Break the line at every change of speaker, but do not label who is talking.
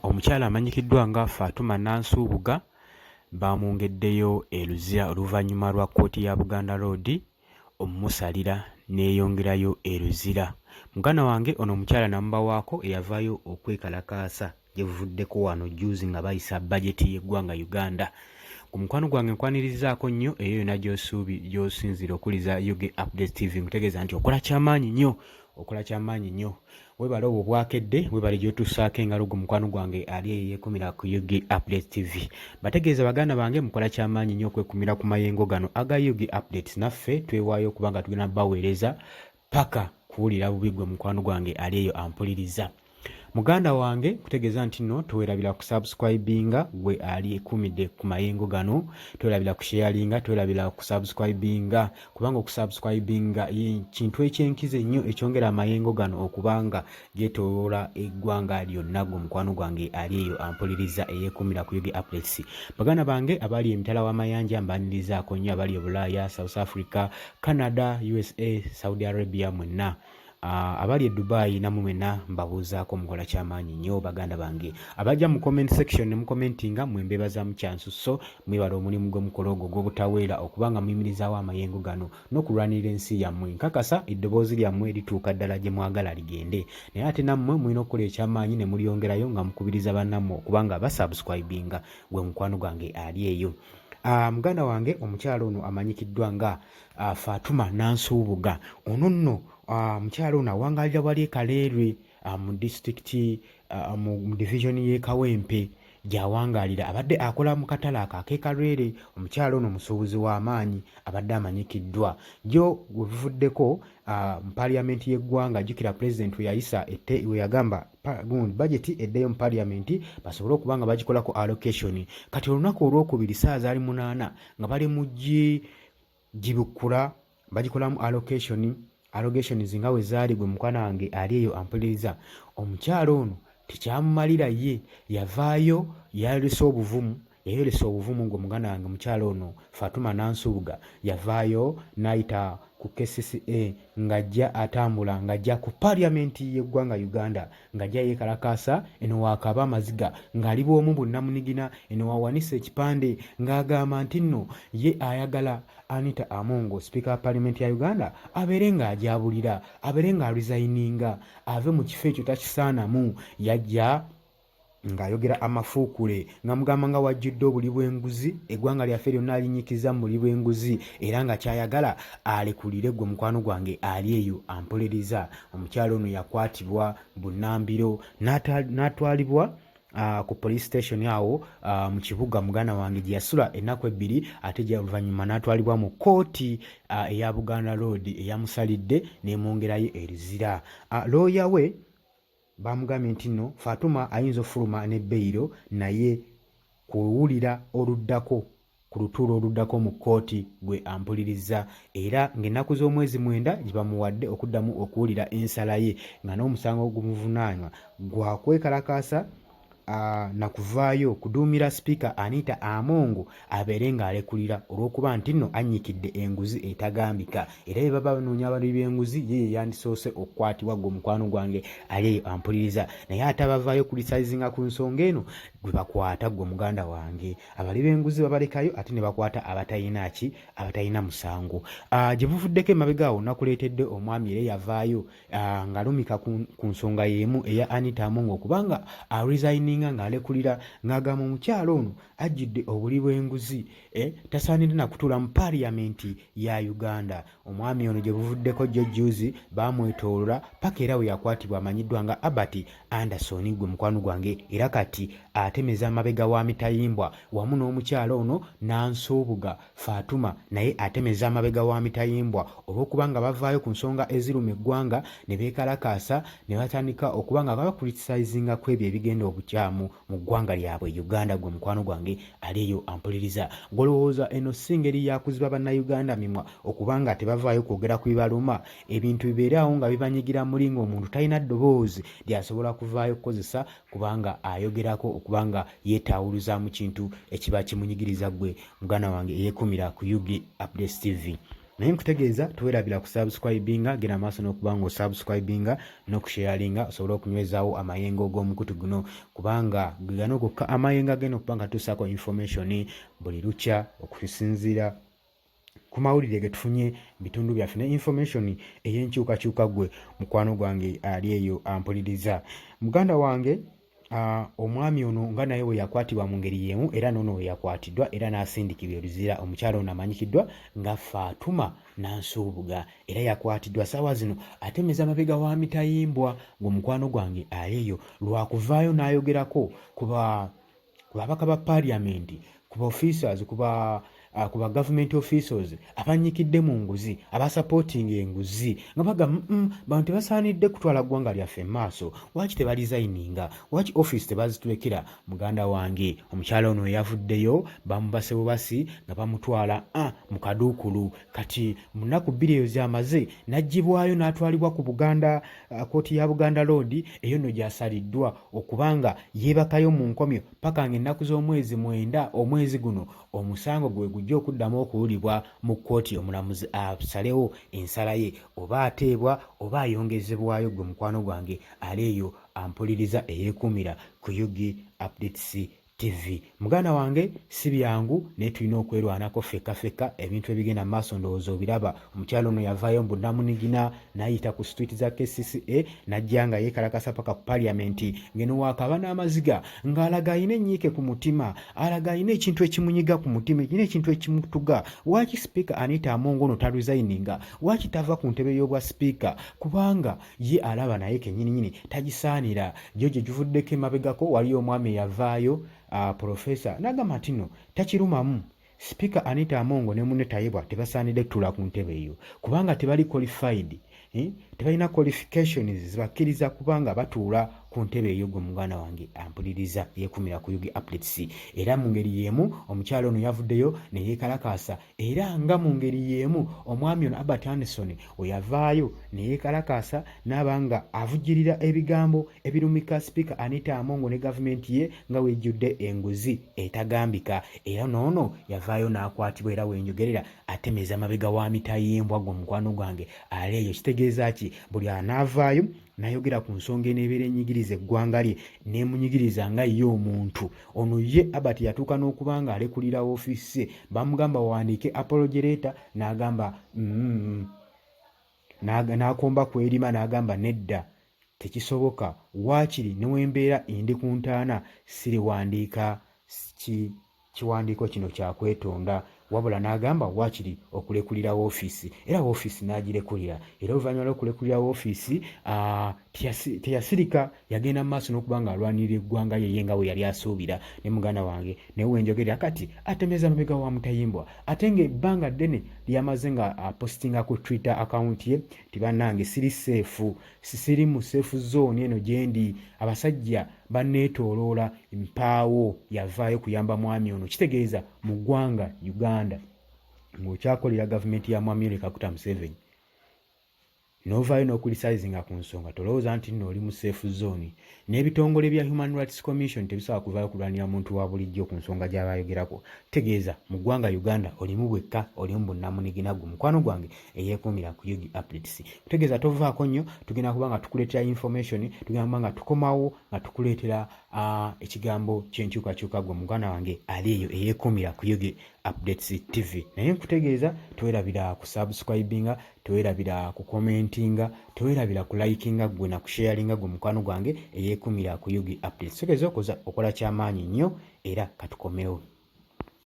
Omukyala amanyikiddwa nga Fatuma Nansubuga baamwongeddeyo e Luzira oluvannyuma lwa kkooti ya Buganda Road omumusalira n'eyongerayo e Luzira. Muganda wange ono omukyala namubawaako eyavaayo okwekalakaasa gye buvuddeko wano jjuuzi nga bayisa bajeti y'eggwanga Uganda. Ku mukwano gwange nkwanirizaako nnyo eyo yonna gy'osinzira okuliza UG Update TV nkutegeeza nti okola kyamaanyi nnyo. Webale obwo bwakedde webale gy'otussaako engalo gu mukwano gwange ali eyeekumira ku UG Update TV. Bategeeza baganda bange mukola kyamaanyi nnyo okwekumira ku mayengo gano aga UG Updates, naffe twewaayo kubanga tugenda baweereza paka kuwulira bubi gwe mukwano gwange ali eyo ampuliriza. Muganda wange kutegeeza nti nno twerabira ku subscribinga gwe ali ekumidde ku mayengo gano, twerabira ku sharinga, twerabira ku subscribinga kubanga okusubscribinga kintu ekyenkize nnyo ekyongera amayengo gano okubanga getoloola eggwanga lyonna gwe mukwano gwange ali eyo ampuliriza eyeekumira ku UG Updates. Baganda bange abali emitala w'amayanja mbanirizaako nnyo, abali e Bulaaya, South Africa, Canada, USA, Saudi Arabia mwenna. Abali e Dubai namwe mwenna mbabuuzaako mukola kyamaanyi nnyo baganda bange. Abajja mu comment section ne mukomentinga mwembeebaza mu kyansu, so mwebala omulimu gw'omukola ogwo gw'obutaweera okubanga muyimirizaawo amayengo gano n'okulwanirira ensi yammwe. Nkakasa eddoboozi lyammwe lituuka ddala gye mwagala ligende, naye ate nammwe mulina okukola ekyamaanyi ne mulyongerayo nga mukubiriza bannammwe okubanga basubscribinga gwe mukwano gwange ali eyo. Muganda wange omukyalo ono amanyikiddwa nga Fatuma Nansubuga. Ono nno mukyalo ono awangalira wali e Kaleerwe mu disitulikiti mu division y'e Kawempe gy'awangalira. Abadde akola mu katale ak'e Kaleerwe. Omukyalo ono musuubuzi w'amaanyi abadde amanyikiddwa. Jjo we bivuddeko mu paaliyamenti y'eggwanga, jjukira pulezidenti we yagamba bajeti eddeyo mu paaliyamenti basobole okuba nga bagikolako allocation. Kati olunaku olwokubiri ssaawa zaali 8 nga bali mu gibukkula bagikolamu allocations nga we zaali gwe mukwana wange ali eyo ampuliriza. Omukyalo ono tekyamumalira ye, yavaayo yayolesa obuvumu gwe muganda wange. Mukyalo ono Fatuma Nansubuga yavaayo n'ayita ku KCCA ng'ajja atambula ng'ajja ku paaliyamenti y'eggwanga Uganda ng'ajja yeekalakaasa eno waakaaba amaziga ng'ali bw'omu bunnamunigina, eno wawanisa ekipande ng'agamba nti nno ye ayagala Anita Among, Speaker wa Paaliyamenti ya Uganda, abeere ng'ajaabulira, abeere ng'aresigninga, ave mu kifo ekyo takisaanamu. Yajja ng'ayogera amafuukule ng'amugamba nga wajjudde obuli bw'enguzi, eggwanga lyaffe lyonna alinyikiza mu buli bw'enguzi era nga kyayagala alekulire gwe mukwano gwange ali eyo ampuliriza. Omukyalo ono yakwatibwa Bunnambiro n'atwalibwa ku police station awo mu kibuga muganda wange gye yasula ennaku 2, ate gye oluvannyuma n'atwalibwa mu kkooti eya Buganda Road eyamusalidde n'emwongerayo e Luzira. Looya we bamugambye nti nno Fatuma ayinza ofuluma ne beyiro naye kuwulira oluddako ku lutuulo oluddako mu kkooti gwe ampuliriza, era ng'ennaku z'omwezi 9 gye bamuwadde okuddamu okuwulira ensala ye nga n'omusango ogumuvunaanywa gwa kwekalakaasa na kuvaayo kuduumira Speaker Anita Among abeere ng'alekulira olw'okuba nti nno annyikidde enguzi etagambika, era bye baba banoonya abali b'enguzi ye yandisoose okukwatibwa gwe mukwano gwange ali eyo ampuliriza, naye ate abavaayo kulisaizinga ku nsonga eno gwe bakwata gwe muganda wange. Abali b'enguzi babalekayo ate ne bakwata abatalina musango. Gye buvuddeko emabega awo nakuleetedde omwami era yavaayo ng'alumika ku nsonga y'emu eya Anita Among okubanga resigning ng'alekulira ng'agamba omukyalo ono ajjudde obuli bw'enguzi, tasaanira na kutuula mu paaliyamenti ya Uganda. Omwami ono gye buvuddeko jjo jjuuzi baamwetoolola paka era we yakwatibwa amanyiddwa nga Albert Anderson gwe mukwano gwange, era kati atemeza amabega wa Mitayimbwa wamu n'omukyalo ono Nansubuga Fatuma naye atemeza amabega wa Mitayimbwa olw'okuba nga bavaayo ku nsonga eziruma eggwanga ne beekalakaasa ne batandika okuba nga bakulisaizinga ku ebyo ebigenda obukyamu mu ggwanga lyabwe Uganda gwe mukwano gwange ali eyo ampuliriza. Golowooza eno si ngeri yakuziba bannayuganda mimwa okubanga tebavaayo kwogera ku bibaluma, ebintu bibeere awo nga bibanyigira muli ng'omuntu talina ddoboozi lyasobola kuvaayo kukozesa kubanga ayogerako okubanga yeetaawuluza mu kintu ekiba kimunyigiriza gwe muganda wange eyeekumira ku UG Updates TV. naye nkutegeeza tuwerabira ku subscribinga genda maaso n'okuba nga osubscribinga n'okusharinga osobole okunywezaawo amayengo g'omukutu guno kubanga gano gokka amayengo agenda okuba nga tusaako information buli lukya okusinziira ku mawulire ge tufunye bitundu byaffe ne information ey'enkyukakyuka gwe mukwano gwange ali eyo ampuliriza muganda wange omwami ono nga naye we yakwatibwa mu ngeri y'emu era n'ono we yakwatiddwa era n'asindikibwa eruzira omukyalo ono amanyikiddwa nga Fatuma Nansubuga era yakwatiddwa ssaawa zino atemeza amabega wa mitayimbwa ng'omukwano gwange aleeyo lwakuvaayo n'ayogerako ku babaka ba paliamenti ku ba officers ku ba government officials abanyikidde mu nguzi abasupporting enguzi nga bagamba bantu tebasaanidde kutwala ggwanga lyaffe maaso waki tebalizayininga waki office tebazitulekera muganda wange omukyalo ono yavuddeyo bamubase bubasi nga bamutwala mu kaduukulu kati mu nnaku bbiri eyo z'amaze n'aggyibwayo n'atwalibwa ku Buganda kooti ya Buganda Road eyo nno gy'asaliddwa okubanga yeebakayo mu nkomyo paka ng'ennaku z'omwezi 9 omwezi guno omusango gwe gujja okuddamu okuwulibwa mu kkooti omulamuzi asalewo ensala ye oba ateebwa oba ayongezebwayo gwe mukwano gwange aleeyo ampuliriza eyeekuumira ku Yugi Updates TV. Muganda wange si byangu naye tulina okwerwanako fekka ebintu ebigenda maaso ndowooza obiraba omukyalo ono yavaayo mu Bunnamunigina n'ayita ku street za KCCA n'ajja nga yeekalakasa paka ku paliamenti ngeno waakaba n'amaziga ng'alaga alina ennyiike ku mutima alaga alina ekintu ekimunyiga ku mutima ekina ekintu ekimutuga waaki sipiika Anita Among ono taluzayininga waaki tava ku ntebe y'obwa sipiika kubanga ye alaba naye kennyininyini tagisaanira gyo gye givuddeko emabegako waliyo omwami eyavaayo Profesa n'agamba nti no takirumamu Speaker Anita Among ne munne Tayebwa tebasaanidde kutula ku ntebe eyo kubanga tebali qualified tebalina qualifications zibakkiriza kubanga batuula ku ntebe eyo gwe muganda wange ampuliriza yeekumira ku Yugi Updates era mu ngeri y'emu omukyalo ono yavuddeyo ne yeekalakaasa era nga mu ngeri y'emu omwami ono Albert Anderson we yavaayo ne yeekalakaasa n'abanga avujjirira ebigambo ebirumika Speaker Anita Among ne gavumenti ye nga wejjudde enguzi etagambika era noono yavaayo n'akwatibwa era wenjogerera atemeza amabega wa mitayimbwa gwe mukwano gwange aleeyo kitegeeza ki buli anaavaayo nayogera ku nsonga eneebeera enyigiriza eggwanga lye neemunyigiriza nga ye omuntu ono ye Albert yatuuka n'okuba nga alekulira ofiisi ye bamugamba wawandiike apology letter n'agamba n'akomba kwerima n'agamba nedda tekisoboka waakiri newembeera ndi ku ntaana siriwandiika kiwandiiko kino kyakwetonda wabula n'agamba waakiri okulekulira ofiisi era ofiisi n'agirekulira era oluvannyuma lw'okulekulira ofiisi teyasirika yagenda mu maaso n'okuba nga alwanirira eggwanga ye nga we yali asuubira ne muganda wange naye wenjogerera kati atemeza amabega wa mutayimbwa ate ng'ebbanga ddene lyamaze nga apostinga ku Twitter account ye ti bannange siri seefu siri mu seefu zone eno gyendi abasajja banneetooloola empaawo yavaayo kuyamba mwami ono kitegeeza mu ggwanga Uganda ng'okyakolera gavumenti ya mwami Yoweri Kaguta Museveni n'ovaayo n'okulisaizinga ku nsonga tolowooza nti nno oli mu safe zone n'ebitongole bya Human Rights Commission tebisobola kuvaayo kulwanira muntu wa bulijjo ku nsonga gy'abayogerako tegeeza mu ggwanga Uganda olimu bwekka olimu bunnamunigina gwe mukwano gwange eyeekuumira ku Yugi Updates kutegeeza tovaako nnyo tugenda kuba nga tukuleetera information tugenda kuba nga tukomawo nga tukuleetera ekigambo ky'enkyukakyuka gwe muganda wange ali eyo eyeekuumira ku Yugi Updates TV naye nkutegeeza towerabira ku subscribinga towerabira ku commentinga towerabira ku likinga gwe na ku sharinga gwe mukwano gwange eyeekuumira ku Yugi Updates tegeeza okola kyamaanyi nnyo era katukomewo.